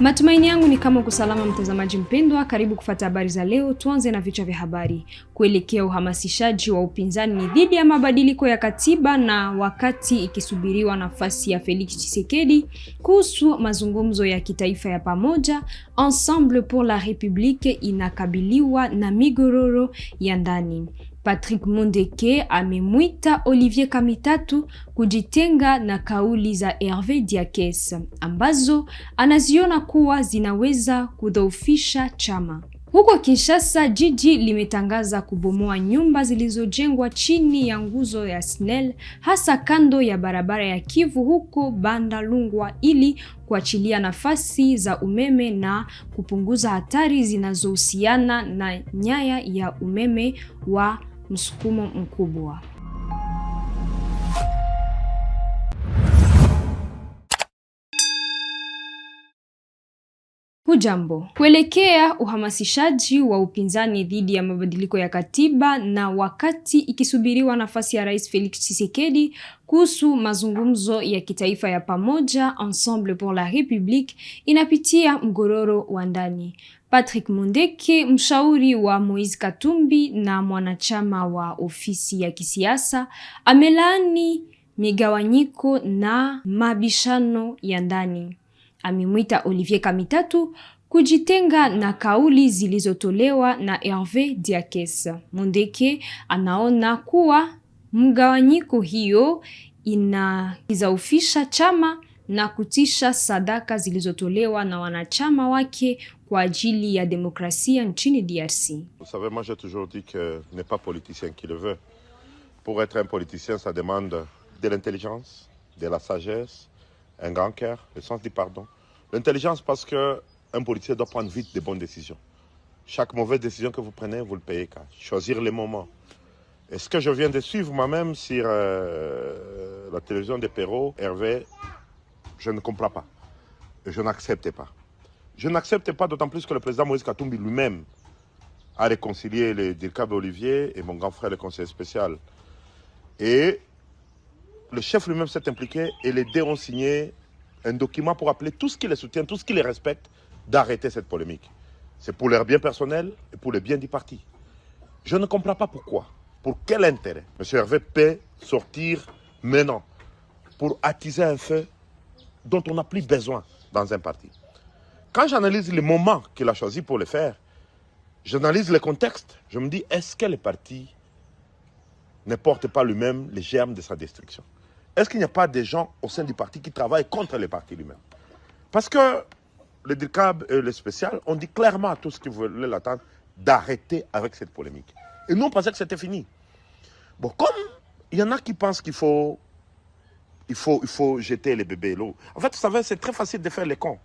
Matumaini yangu ni kama kusalama mtazamaji mpendwa, karibu kufuata habari za leo. Tuanze na vichwa vya habari. Kuelekea uhamasishaji wa upinzani dhidi ya mabadiliko ya katiba na wakati ikisubiriwa nafasi ya Felix Tshisekedi kuhusu mazungumzo ya kitaifa ya pamoja, Ensemble pour la République inakabiliwa na migororo ya ndani. Patrick Mundeke amemwita Olivier Kamitatu kujitenga na kauli za Hervé Diakes ambazo anaziona kuwa zinaweza kudhoofisha chama. Huko Kinshasa, jiji limetangaza kubomoa nyumba zilizojengwa chini ya nguzo ya SNEL hasa kando ya barabara ya Kivu huko Bandalungwa ili kuachilia nafasi za umeme na kupunguza hatari zinazohusiana na nyaya ya umeme wa msukumo mkubwa. Hujambo. Kuelekea uhamasishaji wa upinzani dhidi ya mabadiliko ya katiba na wakati ikisubiriwa nafasi ya Rais Felix Tshisekedi kuhusu mazungumzo ya kitaifa ya pamoja, Ensemble pour la République inapitia mgororo wa ndani. Patrick Mundeke, mshauri wa Moise Katumbi na mwanachama wa ofisi ya kisiasa, amelaani migawanyiko na mabishano ya ndani. Amemwita Olivier Kamitatu kujitenga na kauli zilizotolewa na Hervé Diakes. Mundeke anaona kuwa mgawanyiko hiyo inadhoofisha chama na kutisha sadaka zilizotolewa na wanachama wake kwa ajili ya demokrasia nchini DRC. Vous savez, moi j'ai toujours dit que ce n'est pas politicien qui le veut. Pour être un politicien, ça demande de l'intelligence, de la sagesse, un grand cœur, le sens du pardon. L'intelligence parce qu'un politicien doit prendre vite de bonnes décisions. Chaque mauvaise décision que vous prenez, vous le payez cash. Choisir les moments. Et ce que je viens de suivre moi-même sur la télévision de Perrault, Hervé, je ne comprends pas. Je n'accepte pas. Je n'accepte pas d'autant plus que le président Moïse Katumbi lui-même a réconcilié les Dirkab Olivier et mon grand frère le conseiller spécial. Et le chef lui-même s'est impliqué et les deux ont signé un document pour appeler tout ce qui les soutient, tout ce qui les respecte, d'arrêter cette polémique. C'est pour leur bien personnel et pour le bien du parti. Je ne comprends pas pourquoi. Pour quel intérêt M. Hervé peut sortir maintenant pour attiser un feu dont on n'a plus besoin dans un parti. Quand j'analyse les moments qu'il a choisi pour le faire, j'analyse le contexte. Je me dis, est-ce que le parti ne porte pas lui-même les germes de sa destruction? Est-ce qu'il n'y a pas des gens au sein du parti qui travaillent contre le parti lui-même? Parce que le DIRCAB et le spécial ont dit clairement à tous ceux qui voulaient l'attendre d'arrêter avec cette polémique. Et nous, on pensait que c'était fini. Bon, comme il y en a qui pensent qu'il faut jeter les bébés l'eau. En fait, vous savez, c'est très facile de faire les cons.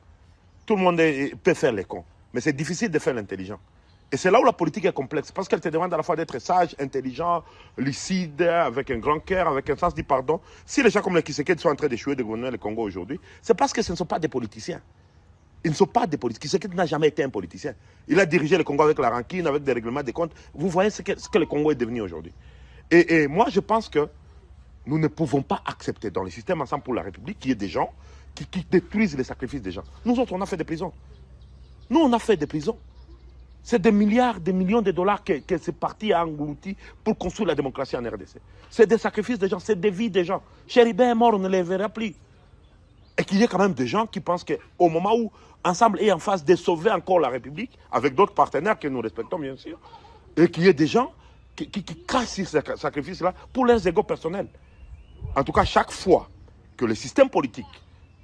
Tout le monde peut faire les cons. Mais c'est difficile de faire l'intelligent. Et c'est là où la politique est complexe, parce qu'elle te demande à la fois d'être sage, intelligent, lucide, avec un grand cœur, avec un sens du pardon. Si les gens comme les Tshisekedi sont en train d'échouer de gouverner le Congo aujourd'hui, c'est parce que ce ne sont pas des politiciens. Ils ne sont pas des politiciens. Tshisekedi n'a jamais été un politicien. Il a dirigé le Congo avec la rancune, avec des règlements des comptes. Vous voyez ce que le Congo est devenu aujourd'hui. Et moi, je pense que nous ne pouvons pas accepter dans le système Ensemble pour la République qu'il y ait des gens qui détruisent les sacrifices des gens. Nous autres, on a fait des prisons. Nous, on a fait des prisons. C'est des milliards, des millions de dollars que ce parti a englouti pour construire la démocratie en RDC. C'est des sacrifices des gens, c'est des vies des gens. Chéribin est mort, on ne les verra plus. Et qu'il y ait quand même des gens qui pensent qu'au moment où Ensemble est en phase de sauver encore la République, avec d'autres partenaires que nous respectons bien sûr, et qu'il y ait des gens qui cassent ces sacrifices-là pour leurs égos personnels. En tout cas, chaque fois que le système politique,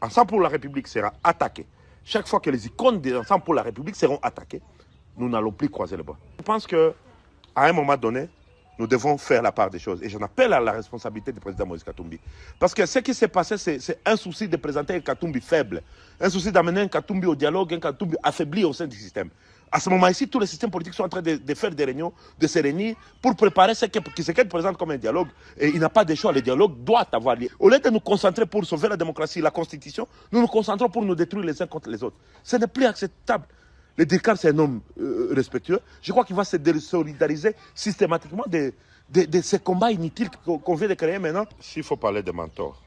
Ensemble pour la République, sera attaqué, chaque fois que les icônes d'Ensemble pour la République seront attaquées, nous n'allons plus croiser le bras. Je pense qu'à un moment donné, nous devons faire la part des choses. Et j'en appelle à la responsabilité du président Moïse Katumbi. Parce que ce qui s'est passé, c'est un souci de présenter un Katumbi faible. Un souci d'amener un Katumbi au dialogue, un Katumbi affaibli au sein du système. À ce moment-ci, tous les systèmes politiques sont en train de faire des réunions, de se réunir pour préparer ce qui se présente comme un dialogue. Et il n'a pas de choix, le dialogue doit avoir lieu. Au lieu de nous concentrer pour sauver la démocratie, la constitution, nous nous concentrons pour nous détruire les uns contre les autres. Ce n'est plus acceptable. Le DIRCAB, c'est un homme respectueux. Je crois qu'il va se désolidariser systématiquement de ces combats inutiles qu'on vient de créer maintenant. S'il faut parler de mentors,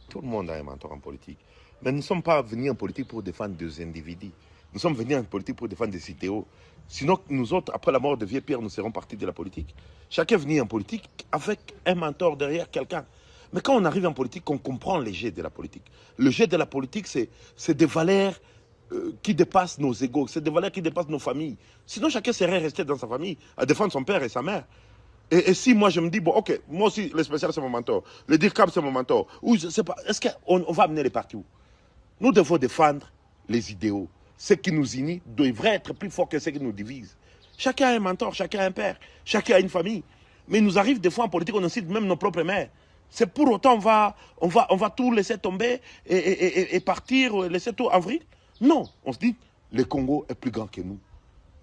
tout le monde a un mentor en politique. Mais nous ne sommes pas venus en politique pour défendre des individus. Nous sommes venus en politique pour défendre des idéaux. Sinon, nous autres, après la mort de Vieux Pierre, nous serons partis de la politique. Chacun est venu en politique avec un mentor derrière quelqu'un. Mais quand on arrive en politique, on comprend les jets de la politique. Le jet de la politique, c'est des valeurs qui dépassent nos égos, c'est des valeurs qui dépassent nos familles. Sinon, chacun serait resté dans sa famille à défendre son père et sa mère. Et si moi je me dis, bon, ok, moi aussi, le spécial c'est mon mentor, le DIRCAB c'est mon mentor, ou je sais pas, est-ce qu'on va amener les partis où? Nous devons défendre les idéaux. Ce qui nous unit devrait être plus fort que ce qui nous divise. Chacun a un mentor, chacun a un père, chacun a une famille. Mais il nous arrive des fois en politique, on incite même nos propres mères. C'est pour autant on va tout laisser tomber et partir, laisser tout en vrille. Non, on se dit, le Congo est plus grand que nous.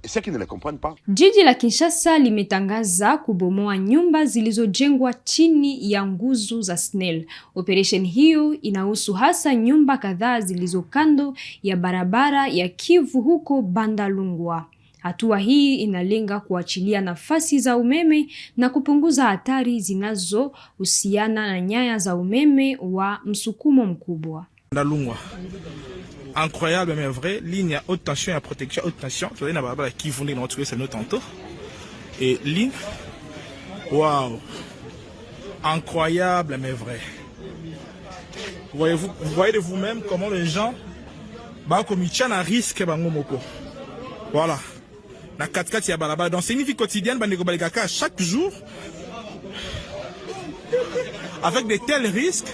Et ceux qui ne le comprennent pas. Jiji la Kinshasa limetangaza kubomoa nyumba zilizojengwa chini ya nguzo za SNEL. Operation hiyo inahusu hasa nyumba kadhaa zilizo kando ya barabara ya Kivu huko Bandalungwa. Hatua hii inalenga kuachilia nafasi za umeme na kupunguza hatari zinazohusiana na nyaya za umeme wa msukumo mkubwa. Bandalungwa. Incroyable mais vrai, ligne à haute tension et à protection haute tension. Tu vois, il y a un qui font des notes, c'est notre tantôt. Et ligne, waouh, incroyable mais vrai. Vous voyez de vous-même comment les gens, bah comme ils un risque, voilà. La 4x4 il y a balaba. Donc c'est une vie quotidienne, chaque jour, avec de tels risques.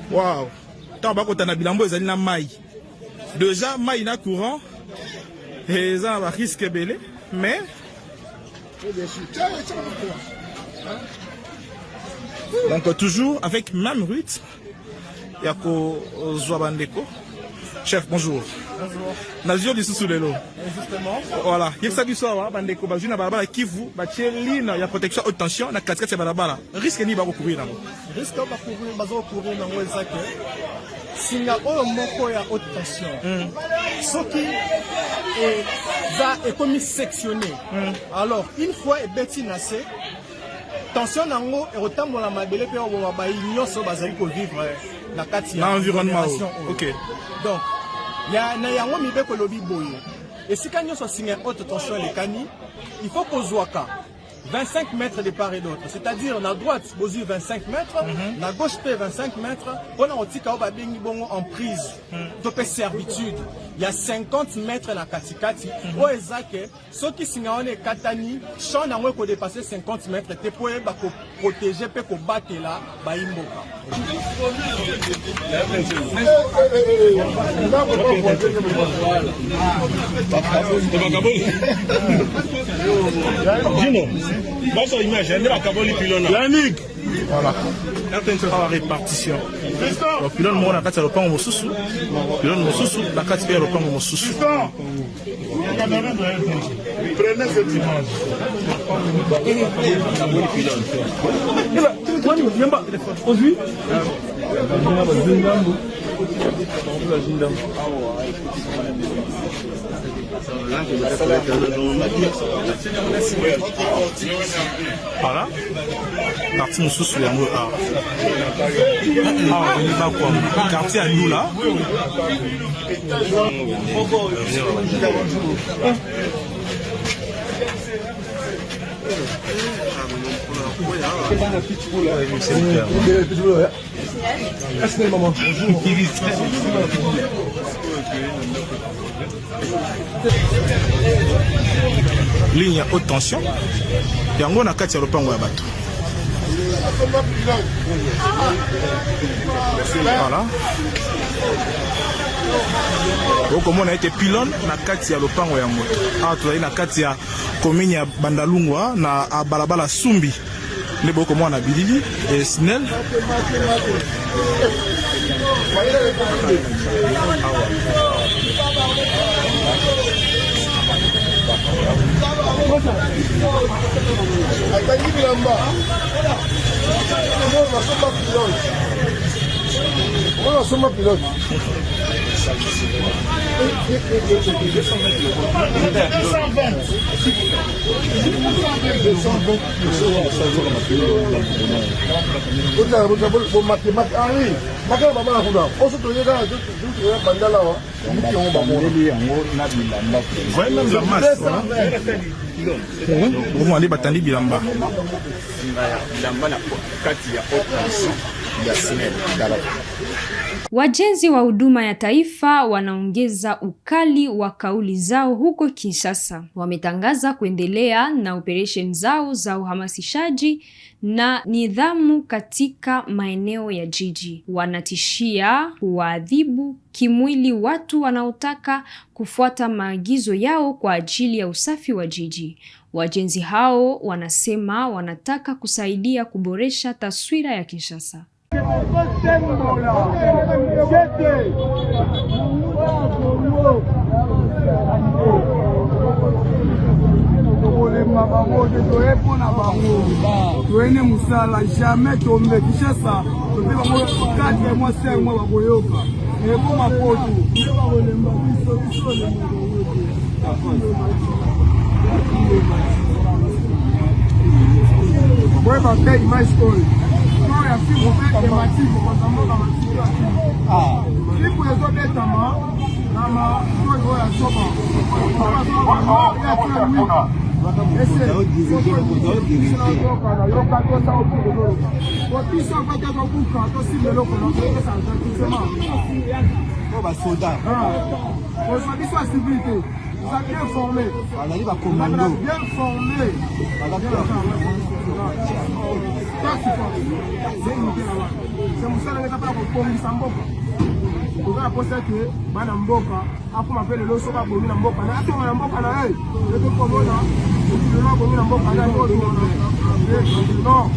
Waouh! Tant bas quand on a bilambo, ils ont maille. Déjà, maille na courant, et ils ont un risque belé, mais. Donc, toujours avec même rythme, il y a qu'au Zouabandeko. Chef, bonjour. Bonjour. Nazio du sous-sous-le-lot. Justement. Voilà. Il y a ça du soir, Bandeko, Bajuna Barabara, Kivu, Bachelina, il y a protection haute tension, la 4x4 c'est Barabara. Risque ni bako courir là. Risque bako courir dans le sac. Singa o moko ya haute tension. Soki est comme sectionné. Alors, une fois et beti nassé, tension nango et rotambola mabele pe o ba nyonso bazali ko vivre na kati ya l'environnement. OK. Donc, il y a na yango mibeko lobi boye. Et si quand nyonso singa haute tension les kani, il faut kozwaka 25 mètres de part et d'autre. C'est-à-dire, na droite, bozu 25 mètres, na gauche, 25 mètres, on a aussi en prise, de servitude. Il y a 50 mètres na katikati. O ezake, ceux qui sont en katani, champ na ko dépasser 50 mètres, te pour protéger, pe ko battre là, ba imboka. Yannick. Voilà. Là, tu as la répartition. Donc, puis là, on a le pain au sous-sous. Puis là, on a la carte le pain au sous-sous. Prenez cette image. Aujourd'hui, voilà. Partie nous sous les mots. On y va quoi? Quartier à nous là. Ligne haute tension. Yango na kati ya lopango ya bato. Voilà. Donc on a été pylône na kati ya lopango ya moto. Ah tu na kati ya commune ya Bandalungwa na balabala Sumbi. Les beaux comme on a Bilili et SNEL. Wajenzi wa huduma ya taifa wanaongeza ukali wa kauli zao huko Kinshasa. Wametangaza kuendelea na operation zao za uhamasishaji na nidhamu katika maeneo ya jiji. Wanatishia kuwaadhibu kimwili watu wanaotaka kufuata maagizo yao kwa ajili ya usafi wa jiji. Wajenzi hao wanasema wanataka kusaidia kuboresha taswira ya Kinshasa. Tuene musala jamais tombe Kinshasa tobeba mo 4 mois 5 mois bakoyoka eko mapoto bakolemba biso le boy ba pay my school no ya fi mo pe mativo kwa sababu kama siku yezo betama kama kwa ya soba Oza posa ke bana mboka akoma pele lo soka bomi na mboka na atonga na mboka na ye eto komona ekilo bomi na mboka na ngo no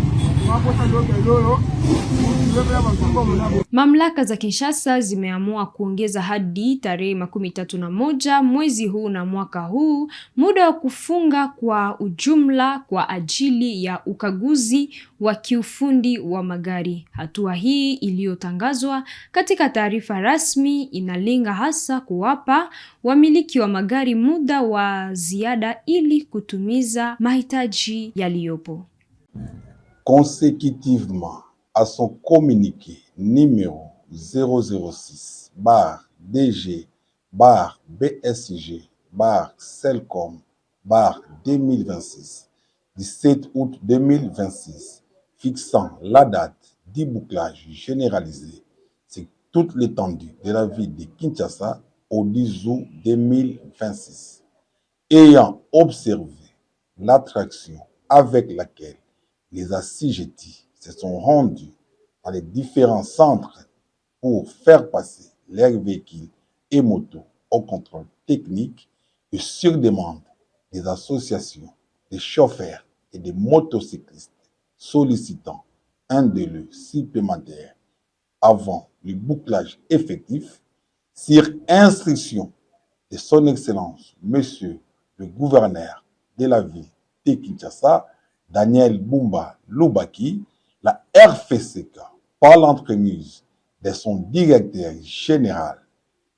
maposa ndoke lolo. Mamlaka za Kinshasa zimeamua kuongeza hadi tarehe 31 mwezi huu na mwaka huu muda wa kufunga kwa ujumla kwa ajili ya ukaguzi wa kiufundi wa magari. Hatua hii iliyotangazwa katika taarifa rasmi inalenga hasa kuwapa wamiliki wa magari muda wa ziada ili kutumiza mahitaji yaliyopo. Consécutivement à son communiqué numéro 006-BSG-CELCOM-2026 du 7 août 2026 fixant la date du bouclage généralisé sur toute l'étendue de la ville de Kinshasa au 10 août 2026, ayant observé l'attraction avec laquelle les assujettis se sont rendus dans les différents centres pour faire passer leurs véhicules et motos au contrôle technique et sur demande des associations, des chauffeurs et des motocyclistes sollicitant un délai supplémentaire avant le bouclage effectif sur instruction de son Excellence, Monsieur le gouverneur de la ville de Kinshasa, Daniel Bumba Lubaki, la RFCK, par l'entremise de son directeur général,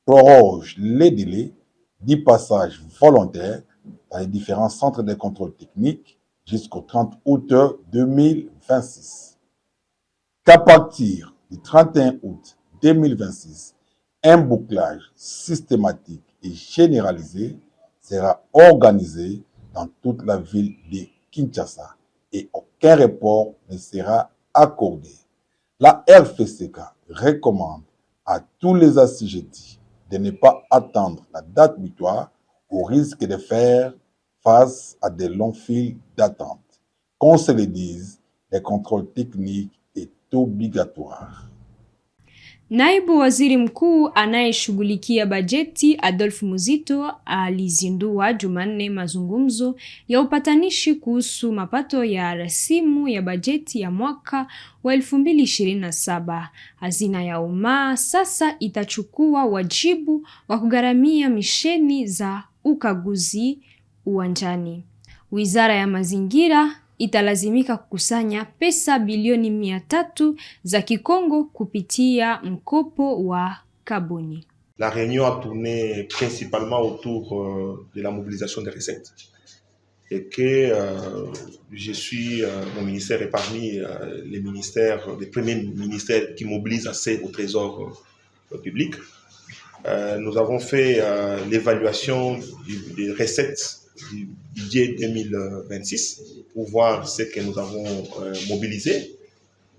proroge les délais du passage volontaire dans les différents centres de contrôle technique jusqu'au 30 août 2026. Qu'à partir du 31 août 2026, un bouclage systématique et généralisé sera organisé dans toute la ville de Kinshasa et aucun report ne sera accordé. La RFCK recommande à tous les assujettis de ne pas attendre la date butoir au risque de faire face à de longs files d'attente. Qu'on se le dise, le contrôle technique est obligatoire. Naibu Waziri Mkuu anayeshughulikia bajeti Adolphe Muzito alizindua Jumanne mazungumzo ya upatanishi kuhusu mapato ya rasimu ya bajeti ya mwaka wa 2027. Hazina ya umma sasa itachukua wajibu wa kugharamia misheni za ukaguzi uwanjani. Wizara ya Mazingira italazimika kukusanya pesa bilioni 300 za Kikongo kupitia mkopo wa kaboni. la réunion a tourné principalement autour de la mobilisation des recettes. Et que mon ministère est parmi les ministères, les premiers ministères qui mobilisent assez au trésor public. Nous avons fait l'évaluation des recettes du budget 2026 pour voir ce que nous avons mobilisé.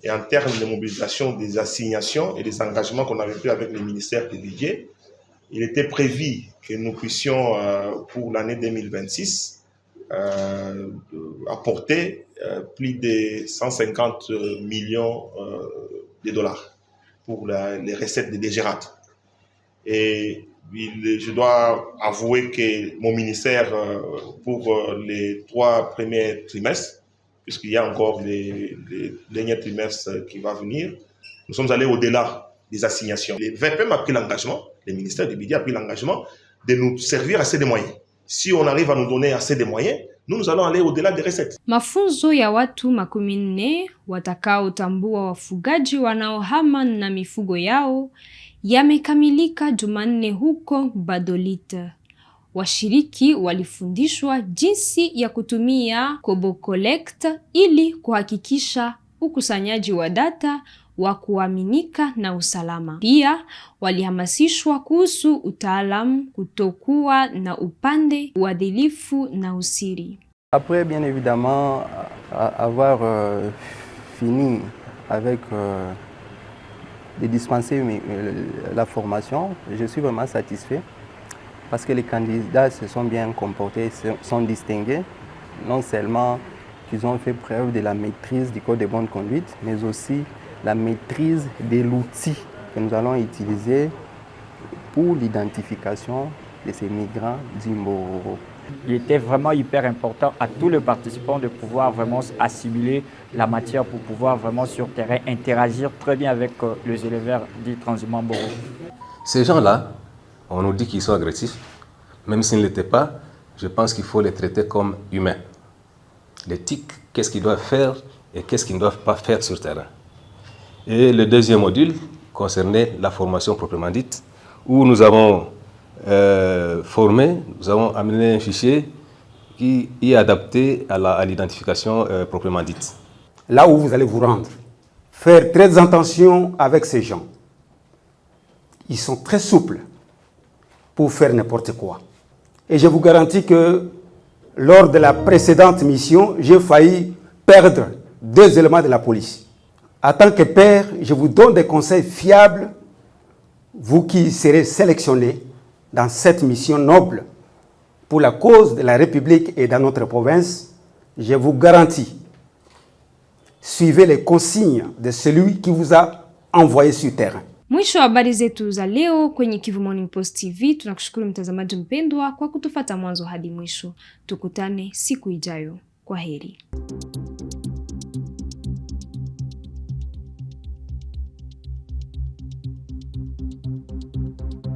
Et en termes de mobilisation des assignations et des engagements qu'on avait pris avec les ministères du budget, il était prévu que nous puissions, pour l'année 2026, apporter plus de 150 millions de dollars pour les recettes de DGRAT. Et je dois avouer que mon ministère, pour les 3 premiers trimestres, puisqu'il y a encore les derniers trimestres qui vont venir, nous sommes allés au-delà des assignations. Le VPM a pris l'engagement, le ministère du budget a pris l'engagement de nous servir assez de moyens. Si on arrive à nous donner assez de moyens, nous allons aller au-delà des recettes. Mafunzo ya watu 14 watakaotambua wafugaji wanaohama na mifugo yao yamekamilika Jumanne huko Badolit. Washiriki walifundishwa jinsi ya kutumia Kobo Collect ili kuhakikisha ukusanyaji wa data wa kuaminika na usalama. Pia walihamasishwa kuhusu utaalamu, kutokuwa na upande, uadilifu na usiri. Après, bien évidemment, avoir fini avec de dispenser la formation, je suis vraiment satisfait parce que les candidats se sont bien comportés, sont distingués, non seulement qu'ils ont fait preuve de la maîtrise du code de bonne conduite, mais aussi la maîtrise de l'outil que nous allons utiliser pour l'identification de ces migrants d'Imbororo. Il était vraiment hyper important à tous les participants de pouvoir vraiment assimiler la matière pour pouvoir vraiment sur terrain interagir très bien avec les éleveurs du transhumant Boro. Ces gens-là, on nous dit qu'ils sont agressifs, même s'ils ne l'étaient pas, je pense qu'il faut les traiter comme humains. L'éthique, qu'est-ce qu'ils doivent faire et qu'est-ce qu'ils ne doivent pas faire sur terrain. Et le deuxième module concernait la formation proprement dite, où nous avons formé, nous avons amené un fichier qui est adapté à l'identification proprement dite. Là où vous allez vous rendre, faire très attention avec ces gens. Ils sont très souples pour faire n'importe quoi. Et je vous garantis que lors de la précédente mission, j'ai failli perdre 2 éléments de la police. En tant que père, je vous donne des conseils fiables, vous qui serez sélectionnés dans cette mission noble pour la cause de la République et dans notre province. Je vous garantis, suivez les consignes de celui qui vous a envoyé sur terrain. Mwisho wa habari zetu za leo kwenye Kivu Morning Post TV. Tunakushukuru mtazamaji mpendwa kwa kutufuata mwanzo hadi mwisho. Tukutane siku ijayo. Kwaheri.